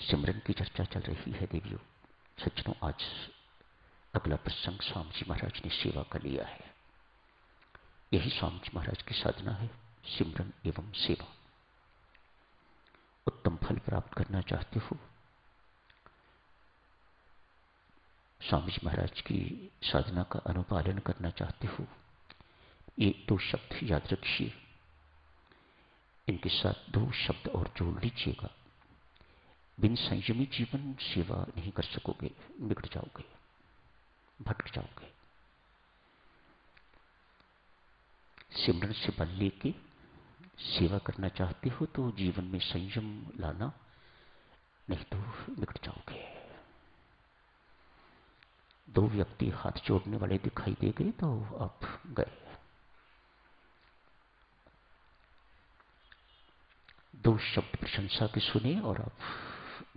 सिमरन की चर्चा चल रही है देवियों। सज्जनों, आज अगला प्रसंग स्वामी जी महाराज ने सेवा का लिया है। यही स्वामी जी महाराज की साधना है, सिमरन एवं सेवा। उत्तम फल प्राप्त करना चाहते हो, स्वामी जी महाराज की साधना का अनुपालन करना चाहते हो, ये दो शब्द याद रखिए। इनके साथ दो शब्द और जोड़ लीजिएगा। बिन संयमी जीवन सेवा नहीं कर सकोगे, बिगड़ जाओगे, भटक जाओगे। सिमरन से बल लेके सेवा करना चाहते हो तो जीवन में संयम लाना, नहीं तो बिगड़ जाओगे। दो व्यक्ति हाथ जोड़ने वाले दिखाई दे गए तो आप गए। दो शब्द प्रशंसा के सुने और आप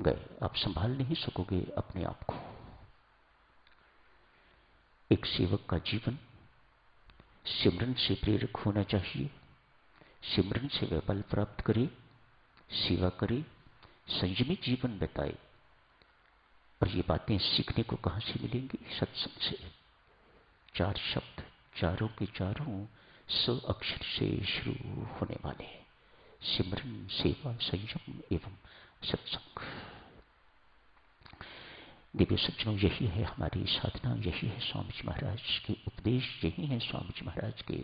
गए। आप संभाल नहीं सकोगे अपने आप को। एक सेवक का जीवन सिमरन से प्रेरक होना चाहिए। सिमरन से वह बल प्राप्त करे, सेवा करे, संयमी जीवन बिताए। और ये बातें सीखने को कहां से मिलेंगी? सत्संग से। चार शब्द, चारों के चारों स अक्षर से शुरू होने वाले हैं। सिमरन, सेवा, संयम एवं सत्संग। दिव्य सज्जनों, यही है हमारी साधना, यही है स्वामी जी महाराज के उपदेश, यही है स्वामी जी महाराज के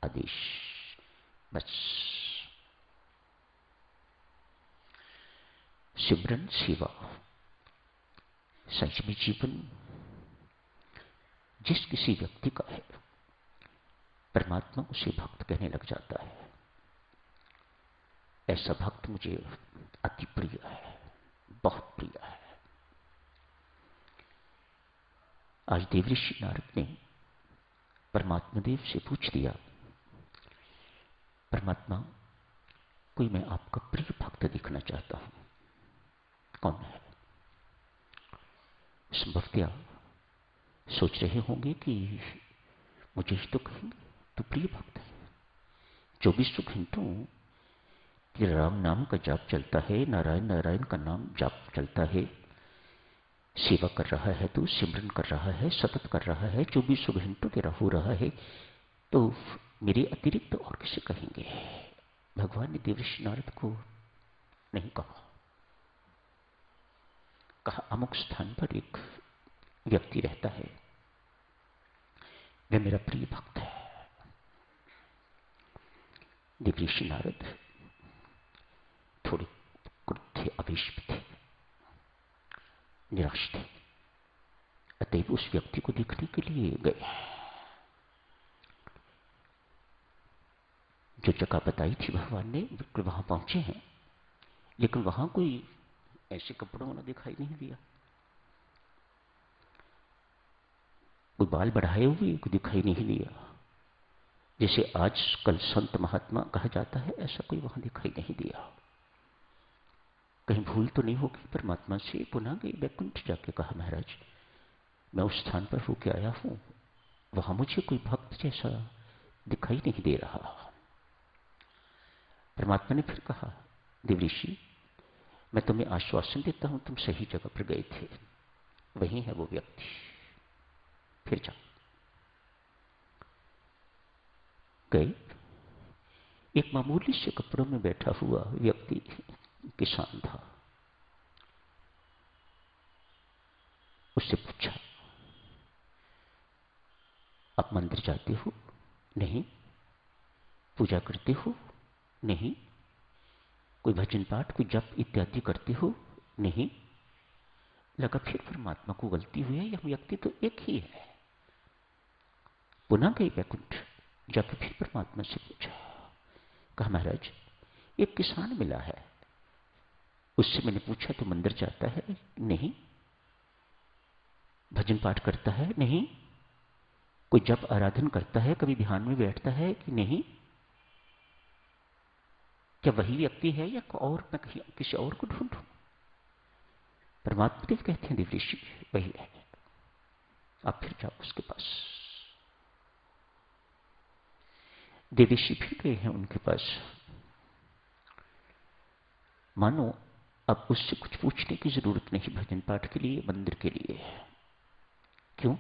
आदेश। बस सिमरन, सेवा, संयमी जीवन जिस किसी व्यक्ति का है, परमात्मा उसे भक्त कहने लग जाता है। ऐसा भक्त मुझे अति प्रिय है, बहुत प्रिय है। आज देवऋषि नारद ने परमात्मा देव से पूछ दिया, परमात्मा, कोई मैं आपका प्रिय भक्त दिखना चाहता हूं, कौन है? संभवतया सोच रहे होंगे कि मुझे तो कहेंगे तू प्रिय भक्त है। 24 घंटों तेरा राम नाम का जाप चलता है, नारायण नारायण का नाम जाप चलता है, सेवा कर रहा है, तू सिमरन कर रहा है, सतत कर रहा है, 24 घंटों तेरा हो रहा है, तो मेरे अतिरिक्त और किसे कहेंगे? भगवान ने देवऋषि नारद को नहीं कहा। कहा अमुक स्थान पर एक व्यक्ति रहता है, वह मेरा प्रिय भक्त है। देवऋषि नारद थोड़े क्रुद्ध थे, आवेश में थे, निराश थे। अतएव उस व्यक्ति को देखने के लिए गए। जो जगह बताई थी भगवान ने, वहां पहुंचे हैं, लेकिन वहां कोई ऐसे कपड़ों वाला दिखाई नहीं दिया। कोई बाल बढ़ाए हुए कोई दिखाई नहीं दिया। जैसे आज कल संत महात्मा कहा जाता है, ऐसा कोई वहां दिखाई नहीं दिया। कहीं भूल तो नहीं होगी परमात्मा से? पुनः गई वैकुंठ, जाके कहा महाराज मैं उस स्थान पर होके आया हूं, वहां मुझे कोई भक्त जैसा दिखाई नहीं दे रहा। परमात्मा ने फिर कहा, देवऋषि मैं तुम्हें आश्वासन देता हूं, तुम सही जगह पर गए थे, वही है वो व्यक्ति, फिर जाओ। गए। एक मामूली से कपड़ों में बैठा हुआ व्यक्ति किसान था। उससे पूछा, आप मंदिर जाते हो? नहीं। पूजा करते हो? नहीं। कोई भजन पाठ, कोई जप इत्यादि करते हो? नहीं। लगा फिर परमात्मा को गलती हुई है, यह व्यक्ति तो एक ही है। पुनः गई वैकुंठ, जाकर फिर परमात्मा से पूछा। कहा महाराज एक किसान मिला है, उससे मैंने पूछा तो मंदिर जाता है? नहीं। भजन पाठ करता है? नहीं। कोई जप आराधन करता है, कभी ध्यान में बैठता है कि नहीं? क्या वही व्यक्ति है या और मैं कहीं किसी और को ढूंढूं? परमात्मा देव कहते हैं, देवऋषि वही है, आप फिर जाओ उसके पास। देवऋषि फिर गए हैं उनके पास। मानो अब उससे कुछ पूछने की जरूरत नहीं भजन पाठ के लिए, मंदिर के लिए। क्यों?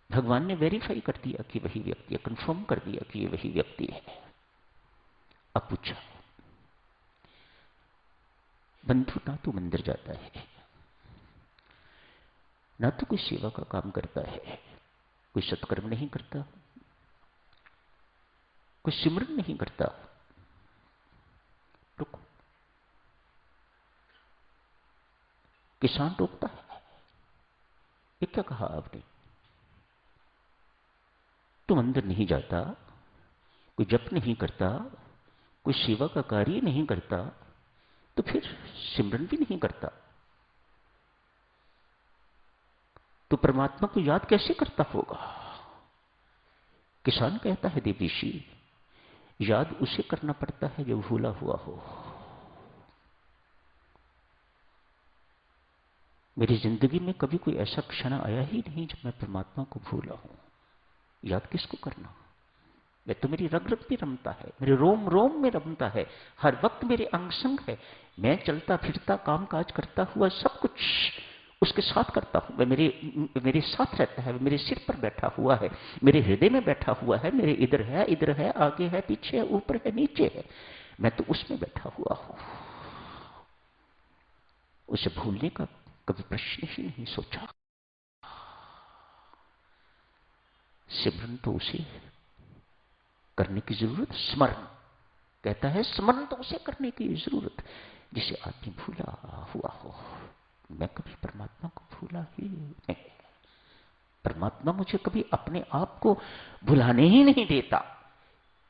भगवान ने वेरीफाई कर दिया कि वही व्यक्ति है, कंफर्म कर दिया कि ये वही व्यक्ति है। अब पूछा, बंधु ना तो मंदिर जाता है, ना तो कोई सेवा का काम करता है, कोई सत्कर्म नहीं करता, कोई सिमरन नहीं करता। रुको, किसान टोकता है, ये क्या कहा आपने? तो मंदिर नहीं जाता, कोई जप नहीं करता, कोई सेवा का कार्य नहीं करता, तो फिर सिमरन भी नहीं करता, तो परमात्मा को याद कैसे करता होगा? किसान कहता है, देवीशी, याद उसे करना पड़ता है जो भूला हुआ हो। मेरी जिंदगी में कभी कोई ऐसा क्षण आया ही नहीं जब मैं परमात्मा को भूला हूं। याद किसको करना? मैं तो मेरी रग रग में रमता है, मेरे रोम रोम में रमता है, हर वक्त मेरे अंग संग है। मैं चलता फिरता काम काज करता हुआ सब कुछ उसके साथ करता हूं। मेरे साथ रहता है, मेरे सिर पर बैठा हुआ है, मेरे हृदय में बैठा हुआ है, मेरे इधर है, आगे है, पीछे है, ऊपर है, नीचे है। मैं तो उसमें बैठा हुआ हूं। उसे भूलने का कभी प्रश्न ही नहीं सोचा। सिमरन तो उसे करने की जरूरत, स्मरण कहता है, स्मरण तो उसे करने की जरूरत जिसे आदमी भूला हुआ हो। मैं कभी परमात्मा को भूला ही नहीं। परमात्मा मुझे कभी अपने आप को भुलाने ही नहीं देता।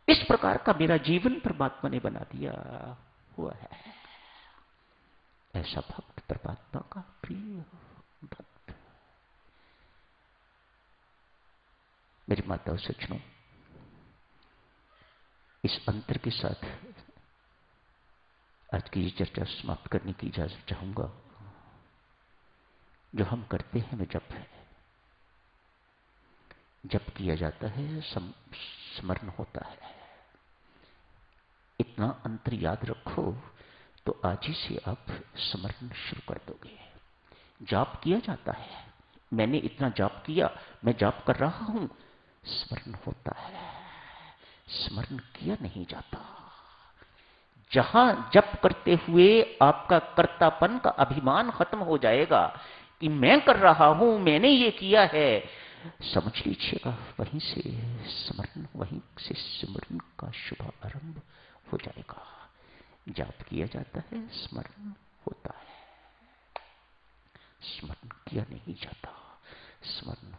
इस प्रकार का मेरा जीवन परमात्मा ने बना दिया हुआ है। ऐसा भक्त परमात्मा का प्रिय भक्त। मेरी माता सज्जनों, इस अंतर के साथ आज की ये चर्चा समाप्त करने की इजाजत चाहूंगा। जो हम करते हैं वह जप है। जप किया जाता है, स्मरण होता है। इतना अंतर याद रखो तो आज ही से आप स्मरण शुरू कर दोगे। जाप किया जाता है, मैंने इतना जाप किया, मैं जाप कर रहा हूं, स्मरण होता है। स्मरण किया नहीं जाता। जहां जप करते हुए आपका कर्तापन का अभिमान खत्म हो जाएगा कि मैं कर रहा हूं, मैंने ये किया है, समझ लीजिएगा वहीं से स्मरण, वहीं से सिमरन का शुभ आरंभ हो जाएगा। जाप किया जाता है, स्मरण होता है। स्मरण किया नहीं जाता, स्मरण